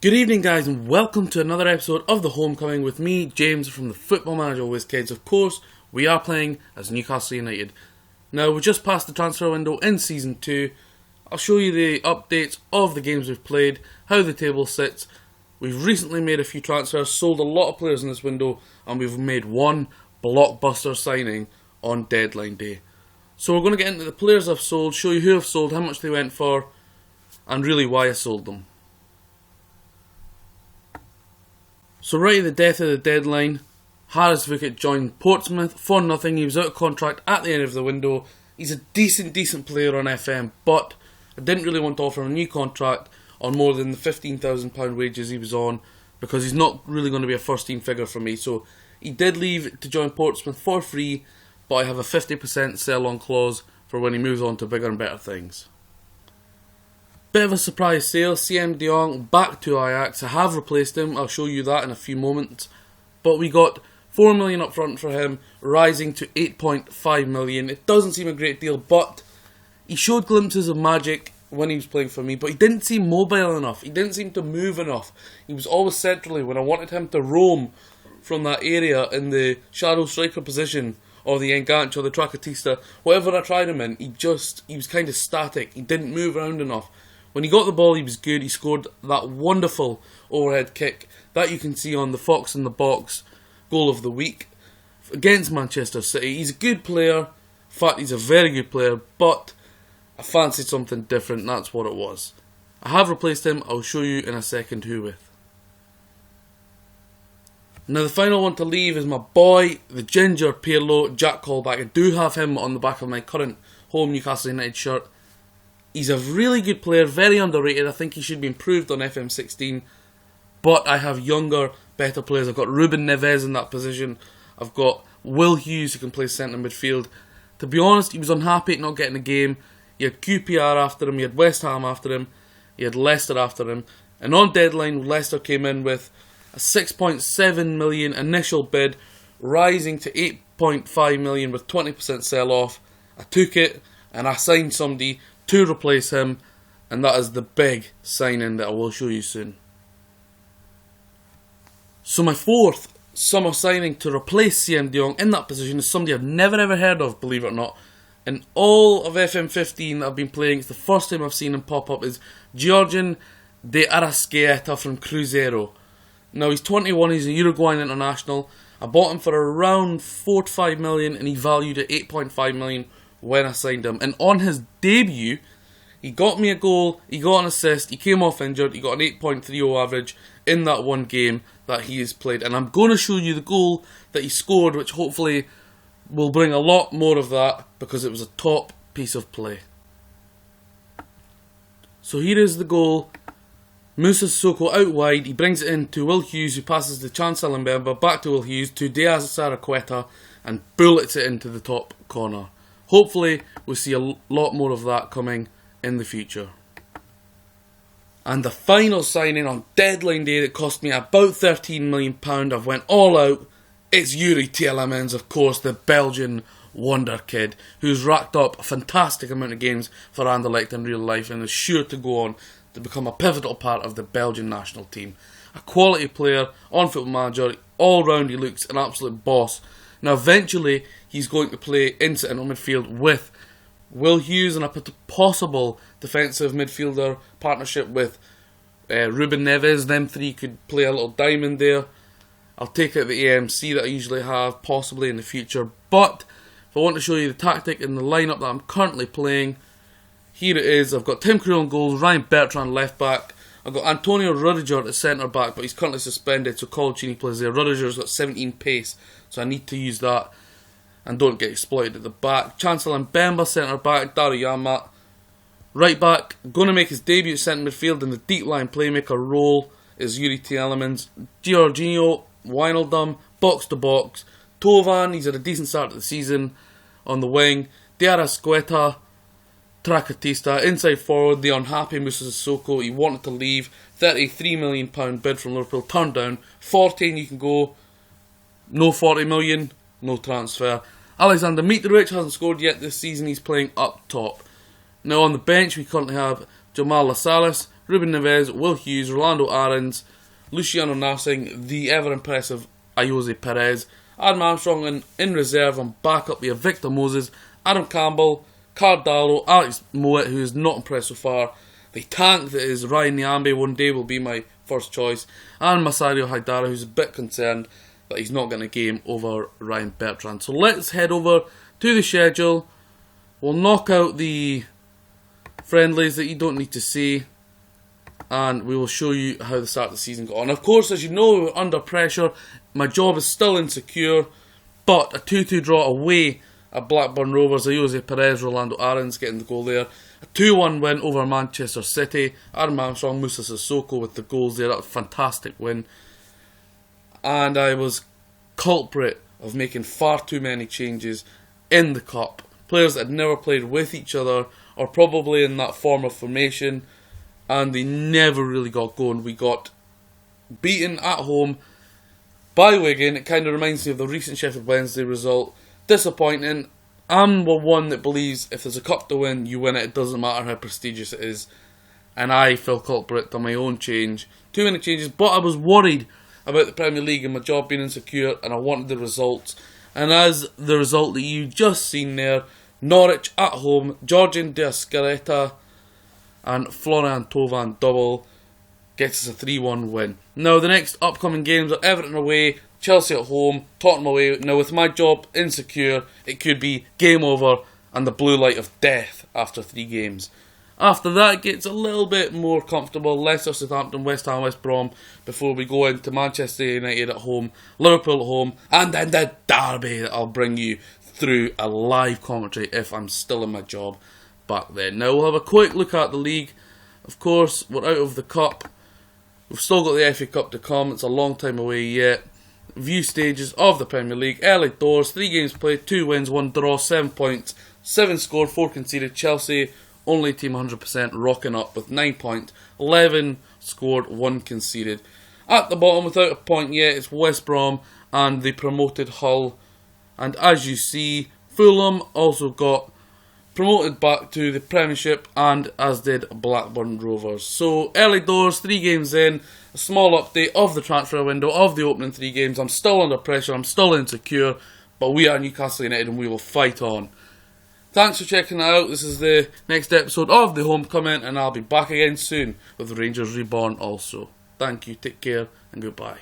Good evening, guys, and welcome to another episode of The Homecoming with me, James, from the Football Manager WizKids. Of course, we are playing as Newcastle United. Now, we just passed the transfer window in Season 2. I'll show you the updates of the games we've played, how the table sits. We've recently made a few transfers, sold a lot of players in this window, and we've made one blockbuster signing on deadline day. So we're going to get into the players I've sold, show you who I've sold, how much they went for, and really why I sold them. So right at the death of the deadline, Harris Vickett joined Portsmouth for nothing. He was out of contract at the end of the window. He's a decent player on FM, but I didn't really want to offer him a new contract on more than the £15,000 wages he was on, because he's not really going to be a first team figure for me. So he did leave to join Portsmouth for free, but I have a 50% sell on clause for when he moves on to bigger and better things. Bit of a surprise sale, CM de Jong back to Ajax. I have replaced him, I'll show you that in a few moments. But we got 4 million up front for him, rising to 8.5 million. It doesn't seem a great deal, but he showed glimpses of magic when he was playing for me, but he didn't seem mobile enough. He didn't seem to move enough. He was always centrally when I wanted him to roam from that area in the shadow striker position, or the enganche, or the Tracatista. Whatever I tried him in, he was kind of static. He didn't move around enough. When he got the ball, he was good. He scored that wonderful overhead kick that you can see on the Fox in the Box goal of the week against Manchester City. He's a good player. In fact, he's a very good player, but I fancied something different. That's what it was. I have replaced him. I'll show you in a second who with. Now, the final one to leave is my boy, the Ginger Pirlo, Jack Callback. I do have him on the back of my current home Newcastle United shirt. He's a really good player, very underrated. I think he should be improved on FM15. But I have younger, better players. I've got Ruben Neves in that position. I've got Will Hughes who can play centre midfield. To be honest, he was unhappy at not getting a game. He had QPR after him, he had West Ham after him, he had Leicester after him. And on deadline, Leicester came in with a 6.7 million initial bid, rising to 8.5 million with 20% sell off. I took it and I signed somebody to replace him, and that is the big signing that I will show you soon. So my fourth summer signing to replace CM de Jong in that position is somebody I've never ever heard of, believe it or not. In all of FM15 that I've been playing, it's the first time I've seen him pop up, is Georgian de Arrascaeta from Cruzeiro. Now he's 21, he's a Uruguayan international. I bought him for around 4 to 5 million and he valued at 8.5 million when I signed him. And on his debut, he got me a goal, he got an assist, he came off injured, he got an 8.30 average in that one game that he has played. And I'm going to show you the goal that he scored, which hopefully will bring a lot more of that, because it was a top piece of play. So here is the goal. Moussa Sissoko out wide, he brings it in to Will Hughes, who passes the Chancellor Mbemba back to Will Hughes, to Diaz Saraqueta, and bullets it into the top corner. Hopefully we'll see a lot more of that coming in the future. And the final signing on deadline day that cost me about £13 million, I've went all out. It's Yuri Tielemans, of course, the Belgian wonder kid, who's racked up a fantastic amount of games for Anderlecht in real life and is sure to go on to become a pivotal part of the Belgian national team. A quality player on Football Manager, all round he looks an absolute boss. Now eventually he's going to play in central midfield with Will Hughes and a possible defensive midfielder partnership with Ruben Neves. Them three could play a little diamond there. I'll take out the AMC that I usually have, possibly in the future. But if I want to show you the tactic and the lineup that I'm currently playing, here it is. I've got Tim Krul in goals, Ryan Bertrand left back. I've got Antonio Rudiger at centre back, but he's currently suspended, so Colaccini plays there. Rudiger's got 17 pace, so I need to use that and don't get exploited at the back. Chancellor Mbemba centre back, Daruyama right back. Going to make his debut at centre midfield in the deep line playmaker role is Yuri Tielemans. Giorginio Wijnaldum, box to box. Tovan, he's had a decent start to the season on the wing. De Arrascaeta, Tracatista, inside forward, the unhappy Moussa Sissoko. He wanted to leave. £33 million bid from Liverpool, turned down. 14 you can go. No 40 million, no transfer. Alexander Mitrovic hasn't scored yet this season, he's playing up top. Now on the bench we currently have Jamal Lascelles, Ruben Neves, Will Hughes, Rolando Aarons, Luciano Narsing, the ever-impressive Ayoze Perez, Adam Armstrong in reserve on backup. We have Victor Moses, Adam Campbell, Cardallo, Alex Mowat, who is not impressed so far. The tank that is Ryan Nyambe one day will be my first choice, and Masario Haidara, who's a bit concerned that he's not getting a game over Ryan Bertrand. So let's head over to the schedule. We'll knock out the friendlies that you don't need to see, and we will show you how the start of the season got on. Of course, as you know, we were under pressure. My job is still insecure, but a 2-2 draw away at Blackburn Rovers. Ayoze Perez, Rolando Aarons getting the goal there. A 2-1 win over Manchester City. Adam Armstrong, Musa Sissoko with the goals there. That was a fantastic win. And I was culprit of making far too many changes in the Cup. Players that had never played with each other, or probably in that form of formation, and they never really got going. We got beaten at home by Wigan. It kind of reminds me of the recent Sheffield Wednesday result. Disappointing. I'm the one that believes if there's a cup to win, you win it. It doesn't matter how prestigious it is. And I fell culprit on my own change. Too many changes, but I was worried about the Premier League and my job being insecure, and I wanted the results. And as the result that you just seen there, Norwich at home, Georgian de Ascareta and Florian Thauvin double gets us a 3-1 win. Now the next upcoming games are Everton away, Chelsea at home, Tottenham away. Now with my job insecure, it could be game over and the blue light of death after 3 games. After that, it gets a little bit more comfortable. Leicester, Southampton, West Ham, West Brom, before we go into Manchester United at home, Liverpool at home, and then the derby that I'll bring you through a live commentary if I'm still in my job back then. Now we'll have a quick look at the league. Of course, we're out of the Cup. We've still got the FA Cup to come. It's a long time away yet. View stages of the Premier League. Early doors, 3 games played, 2 wins, 1 draw, 7 points, 7 scored, 4 conceded. Chelsea, only team 100%, rocking up with 9 points, 11 scored, 1 conceded. At the bottom, without a point yet, it's West Brom and the promoted Hull. And as you see, Fulham also got promoted back to the Premiership, and as did Blackburn Rovers. So early doors, 3 games in, a small update of the transfer window, of the opening 3 games. I'm still under pressure, I'm still insecure, but we are Newcastle United and we will fight on. Thanks for checking that out. This is the next episode of The Homecoming, and I'll be back again soon with Rangers Reborn also. Thank you, take care, and goodbye.